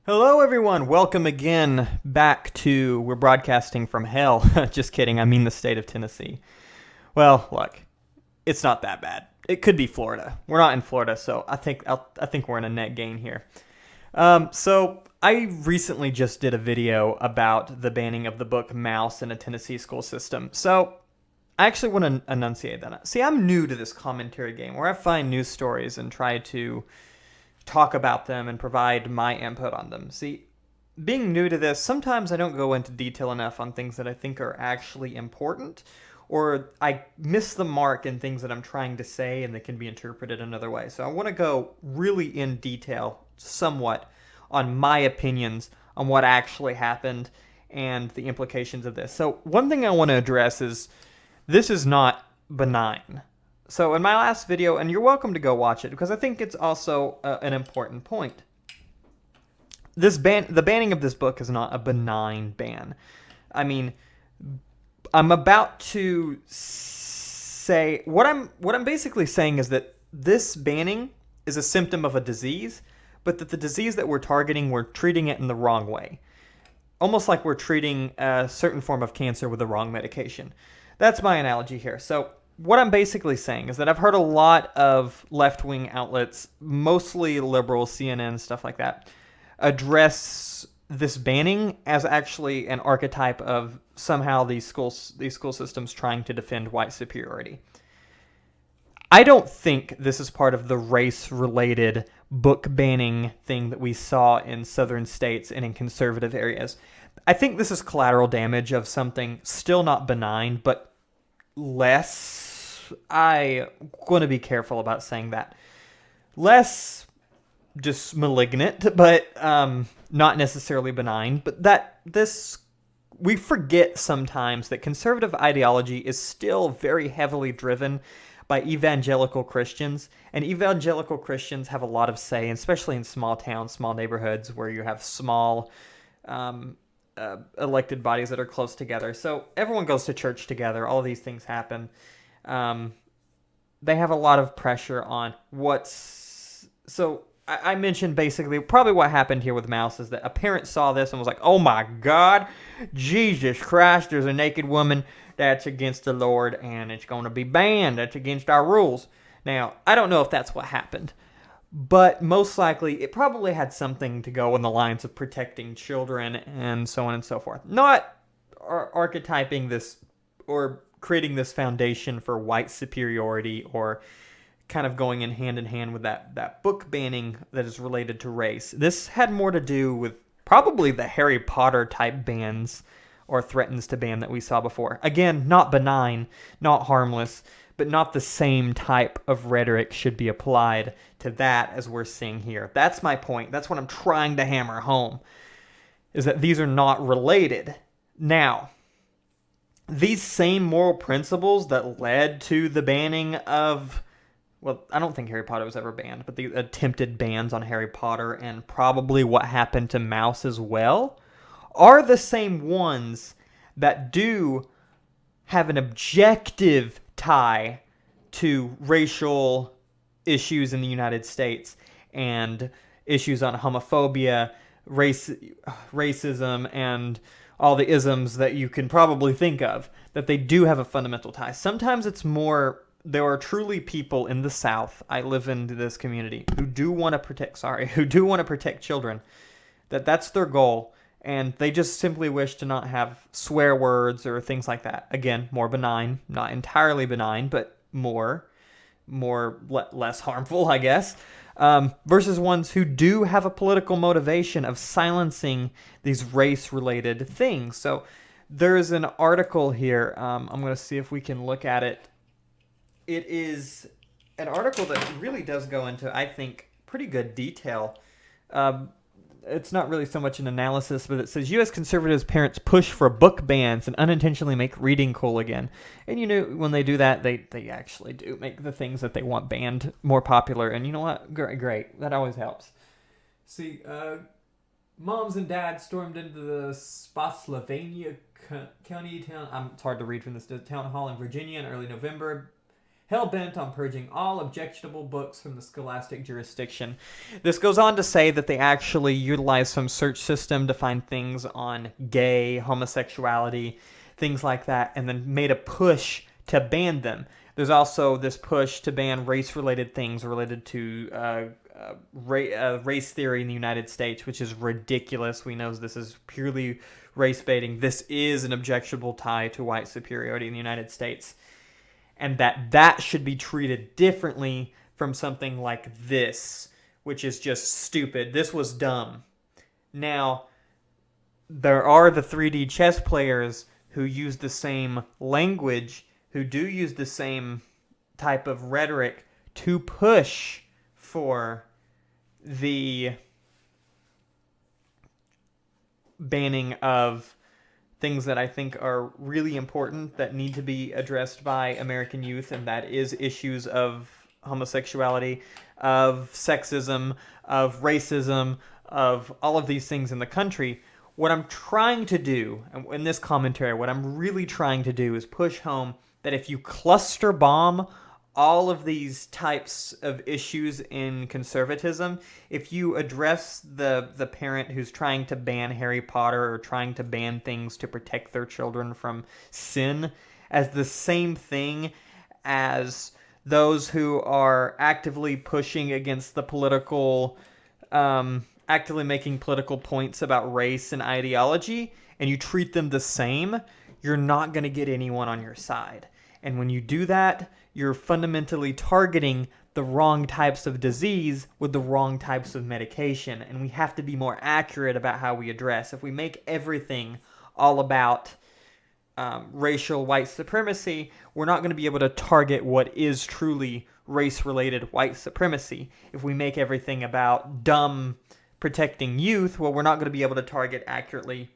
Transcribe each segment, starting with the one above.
Hello, everyone. Welcome again back to We're Broadcasting from Hell. Just kidding. I mean the state of Tennessee. Well, look, it's not that bad. It could be Florida. We're not in Florida, so I think we're in a net gain here. So I recently just did a video about the banning of the book Mouse in a Tennessee school system. So I actually want to enunciate that. See, I'm new to this commentary game where I find news stories and try to talk about them and provide my input on them. See, being new to this, sometimes I don't go into detail enough on things that I think are actually important, or I miss the mark in things that I'm trying to say and that can be interpreted another way. So I want to go really in detail, somewhat, on my opinions on what actually happened and the implications of this. So one thing I want to address is this is not benign. So in my last video, and you're welcome to go watch it because I think it's also an important point. The banning of this book is not a benign ban. I mean, I'm about to say what I'm basically saying is that this banning is a symptom of a disease, but that the disease that we're targeting, we're treating it in the wrong way. Almost like we're treating a certain form of cancer with the wrong medication. That's my analogy here. So what I'm basically saying is that I've heard a lot of left-wing outlets, mostly liberal, CNN, stuff like that, address this banning as actually an archetype of somehow these school systems trying to defend white superiority. I don't think this is part of the race-related book banning thing that we saw in southern states and in conservative areas. I think this is collateral damage of something still not benign, but less. I'm going to be careful about saying that. Less just malignant, but not necessarily benign. But we forget sometimes that conservative ideology is still very heavily driven by evangelical Christians, and evangelical Christians have a lot of say, especially in small towns, small neighborhoods where you have small elected bodies that are close together. So everyone goes to church together. All of these things happen. They have a lot of pressure on what's... So I mentioned basically probably what happened here with Mouse is that a parent saw this and was like, oh my God, Jesus Christ, there's a naked woman. That's against the Lord and it's going to be banned. That's against our rules. Now, I don't know if that's what happened, but most likely it probably had something to go in the lines of protecting children and so on and so forth. Not archetyping this or creating this foundation for white superiority or kind of going in hand with that book banning that is related to race. This had more to do with probably the Harry Potter type bans or threatens to ban that we saw before. Again, not benign, not harmless, but not the same type of rhetoric should be applied to that as we're seeing here. That's my point. That's what I'm trying to hammer home, is that these are not related. Now, these same moral principles that led to the banning of... Well, I don't think Harry Potter was ever banned, but the attempted bans on Harry Potter and probably what happened to Mouse as well are the same ones that do have an objective tie to racial issues in the United States and issues on homophobia, racism, and all the isms that you can probably think of, that they do have a fundamental tie. Sometimes it's more... There are truly people in the South, I live in this community, who do want to protect children. That's their goal. And they just simply wish to not have swear words or things like that. Again, more benign, not entirely benign, but less harmful, I guess. Versus ones who do have a political motivation of silencing these race-related things. So there's an article here. I'm going to see if we can look at it. It is an article that really does go into, I think, pretty good detail. It's not really so much an analysis, but it says U.S. conservatives parents push for book bans and unintentionally make reading cool again. And you know, when they do that, they actually do make the things that they want banned more popular. And you know what? Great. That always helps. See, moms and dads stormed into the Spotsylvania County town. It's hard to read from this town hall in Virginia in early November. hell-bent on purging all objectionable books from the scholastic jurisdiction. This goes on to say that they actually utilized some search system to find things on gay, homosexuality, things like that, and then made a push to ban them. There's also this push to ban race-related things related to race theory in the United States, which is ridiculous. We know this is purely race baiting. This is an objectionable tie to white superiority in the United States, and that should be treated differently from something like this, which is just stupid. This was dumb. Now, there are the 3D chess players who use the same language, who do use the same type of rhetoric to push for the banning of things that I think are really important that need to be addressed by American youth, and that is issues of homosexuality, of sexism, of racism, of all of these things in the country. What I'm trying to do in this commentary, what I'm really trying to do is push home that if you cluster bomb all of these types of issues in conservatism, if you address the parent who's trying to ban Harry Potter or trying to ban things to protect their children from sin as the same thing as those who are actively pushing against the political, actively making political points about race and ideology, and you treat them the same, you're not going to get anyone on your side. And when you do that, you're fundamentally targeting the wrong types of disease with the wrong types of medication. And we have to be more accurate about how we address. If we make everything all about racial white supremacy, we're not going to be able to target what is truly race-related white supremacy. If we make everything about dumb protecting youth, well, we're not going to be able to target accurately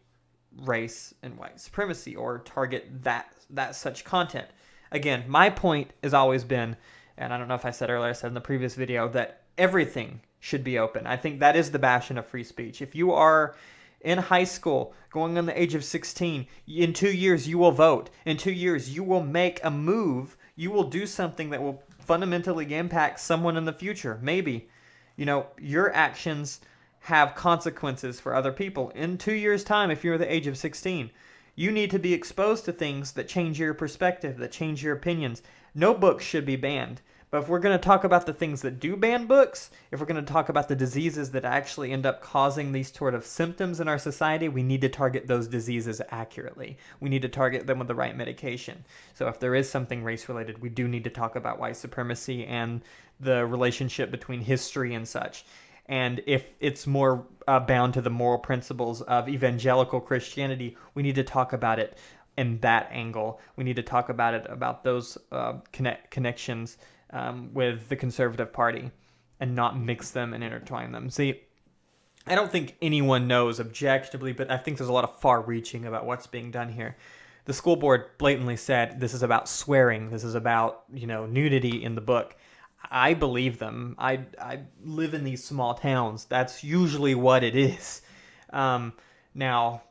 race and white supremacy or target that such content. Again, my point has always been, and I don't know if I said earlier, I said in the previous video, that everything should be open. I think that is the bastion of free speech. If you are in high school, going on the age of 16, in 2 years you will vote. In 2 years you will make a move. You will do something that will fundamentally impact someone in the future. Maybe. Your actions have consequences for other people. In 2 years' time, if you're the age of 16, you need to be exposed to things that change your perspective, that change your opinions. No books should be banned. But if we're going to talk about the things that do ban books, if we're going to talk about the diseases that actually end up causing these sort of symptoms in our society, we need to target those diseases accurately. We need to target them with the right medication. So if there is something race-related, we do need to talk about white supremacy and the relationship between history and such. And if it's more bound to the moral principles of evangelical Christianity, we need to talk about it in that angle. We need to talk about it, about those connections with the Conservative Party, and not mix them and intertwine them. See, I don't think anyone knows objectively, but I think there's a lot of far-reaching about what's being done here. The school board blatantly said this is about swearing. This is about, nudity in the book. I believe them. I live in these small towns. That's usually what it is. Now,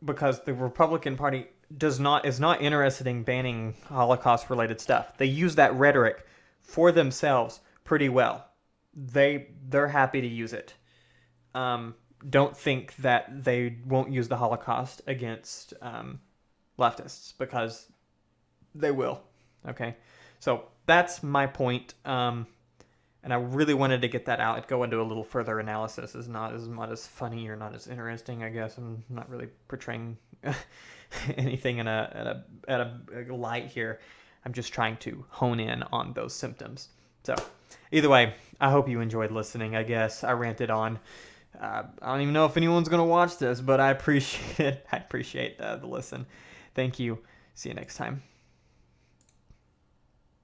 because the Republican Party is not interested in banning Holocaust-related stuff. They use that rhetoric for themselves pretty well. They're happy to use it. Don't think that they won't use the Holocaust against leftists, because they will. Okay, so that's my point, and I really wanted to get that out. I'd go into a little further analysis. It's not as funny or not as interesting, I guess. I'm not really portraying anything at a light here. I'm just trying to hone in on those symptoms. So either way, I hope you enjoyed listening. I guess I ranted on. I don't even know if anyone's going to watch this, but I appreciate it. I appreciate the listen. Thank you. See you next time.